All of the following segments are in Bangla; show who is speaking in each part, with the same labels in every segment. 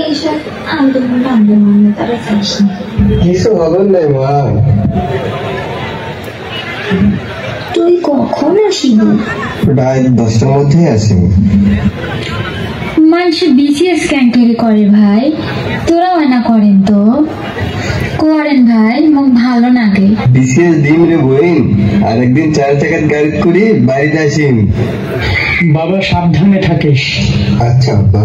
Speaker 1: এইসব আন্দোলন আন্দোলন তারা চাইস না,
Speaker 2: কিছু হবে না মা।
Speaker 1: তুই কখন আসিবি?
Speaker 2: প্রায় 10টার মধ্যে আসি।
Speaker 1: মানুষ বিসিএস ক্যান্টারি করে ভাই, তোরা না করেন তো? করেন ভাই, মুখ ভালো লাগে।
Speaker 2: বিসিএস দিন রে বইন, আর একদিন 4 চাকার গাড়ি করে বাড়িতে আসিন।
Speaker 3: বাবা সাবধানে থাকিস।
Speaker 2: আচ্ছা আব্বা।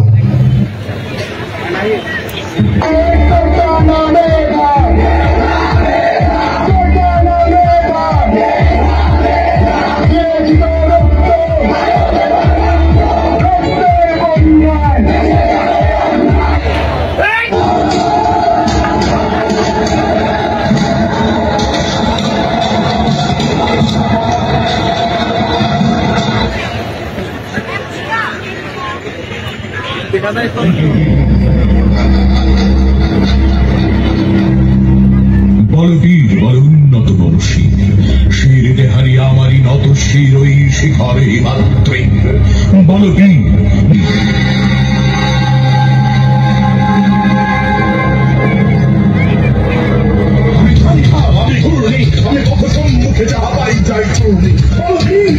Speaker 4: বলবীর বল উন্নত বংশী, শিরতে হারিয়া আমারই নত শির ওই শিখরে মাত্রে বলবীর। আমি ঘুরলি, আমি কত সম্মুখে যাহা পাই যাই চুরি বলবীর।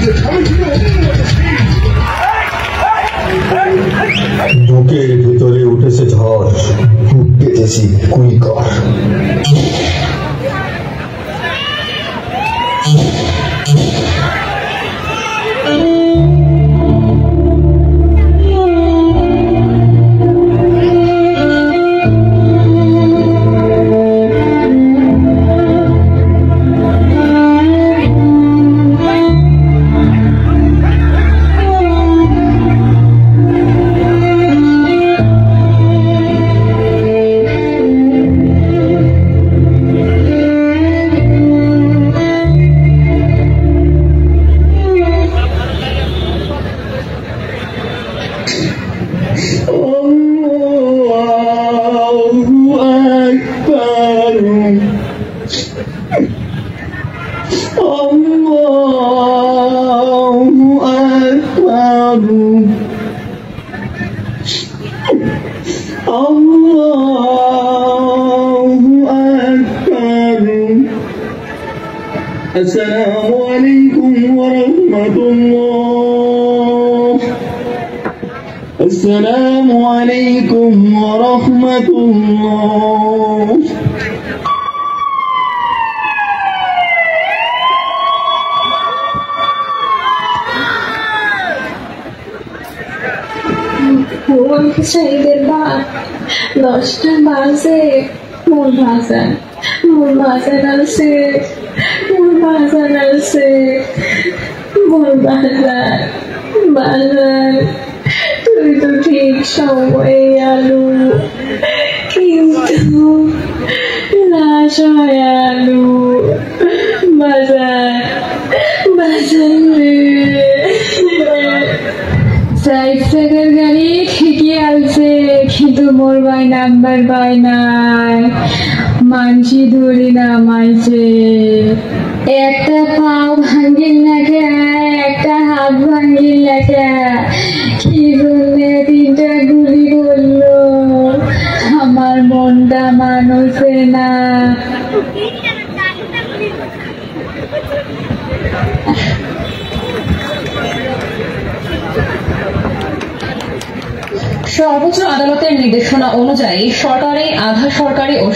Speaker 2: বুকের ভিতরে উঠেছে ঝড়, বুক পেতেছি কুইকর। السلام عليكم ورحمة الله. السلام عليكم ورحمة الله.
Speaker 1: শহীদের বাপ 10টা বাজে, মোর বাজার আছে, মোর বাজার আছে, মোর বাজার তুই তো ঠিক সময়ে আলু, কিন্তু লাশ হয় আলু। বাজার রে 4 চাকার গাড়ি ঠিকই আছে, কিন্তু মোর ভাই নাম্বার পাই নাই। মানসি ধরি না মাইছে, একটা পাও ভাঙ্গিল নাকি, একটা হাত ভাঙ্গিল নাকি, কি জন্যে 3টা গুলি করলো, আমার মনটা মানুষে না।
Speaker 5: সর্বোচ্চ আদালতের নির্দেশনা অনুযায়ী সরকারি, আধা সরকারি ও